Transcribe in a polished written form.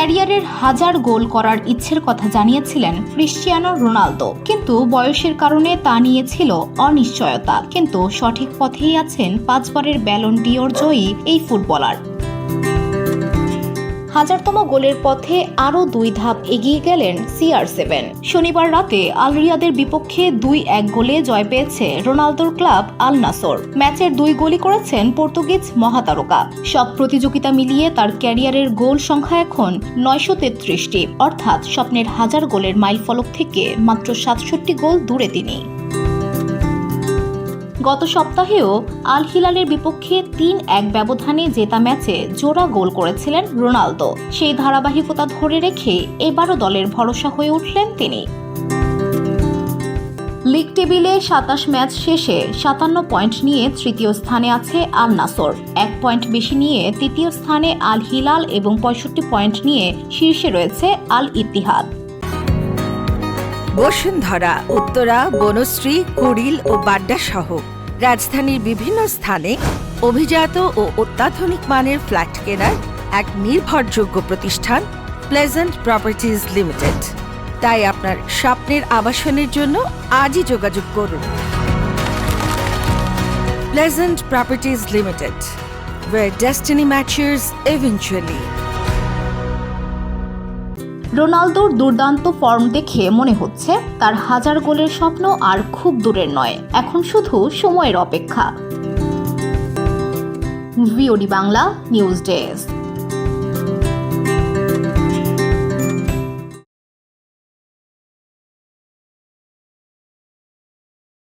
ক্যারিয়ারের 1000 গোল করার ইচ্ছের কথা জানিয়েছিলেন ক্রিশ্চিয়ানো রোনালদো, কিন্তু বয়সের কারণে তা নিয়েছিল অনিশ্চয়তা। কিন্তু সঠিক পথেই আছেন 5 বারের ব্যালন ডিওর জয়ী এই ফুটবলার। 1000তম গোলের পথে আরও 2 ধাপ এগিয়ে গেলেন CR7। শনিবার রাতে আল রিয়াদের বিপক্ষে 2-1 গোলে জয় পেয়েছে রোনালদোর ক্লাব আল নাসর। ম্যাচের 2 গোলই করেছেন পর্তুগিজ মহাতারকা। সব প্রতিযোগিতা মিলিয়ে তার ক্যারিয়ারের গোল সংখ্যা এখন 933টি, অর্থাৎ স্বপ্নের 1000 গোলের মাইলফলক থেকে মাত্র 67 গোল দূরে তিনি। গত সপ্তাহেও আল হিলালের বিপক্ষে 3-1 ব্যবধানে জেতা ম্যাচে জোড়া গোল করেছিলেন রোনালদো। সেই ধারাবাহিকতা ধরে রেখে এবারও দলের ভরসা হয়ে উঠলেন তিনি। লিগ টেবিলে 27 ম্যাচ শেষে 57 পয়েন্ট নিয়ে তৃতীয় স্থানে আছে আল নাসর, 1 পয়েন্ট বেশি নিয়ে তৃতীয় স্থানে আল হিলাল এবং 65 পয়েন্ট নিয়ে শীর্ষে রয়েছে আল ইত্তিহাদ। বসুন্ধরা, উত্তরা, বনশ্রী, কুড়িল ও বাড্ডা সহ রাজধানীর বিভিন্ন স্থানে অভিজাত ও অত্যাধুনিক মানের ফ্ল্যাট কেনার এক নির্ভরযোগ্য প্রতিষ্ঠান প্লেজেন্ট প্রপার্টিজ লিমিটেড। তাই আপনার স্বপ্নের আবাসনের জন্য আজই যোগাযোগ করুন। Pleasant properties limited, where destiny matures eventually. রোনালদোর দুর্দান্ত ফর্ম দেখে মনে হচ্ছে তার 1000 গোলের স্বপ্ন আর খুব দূরের নয়, এখন শুধু সময়ের অপেক্ষা। VOD Bangla news desk.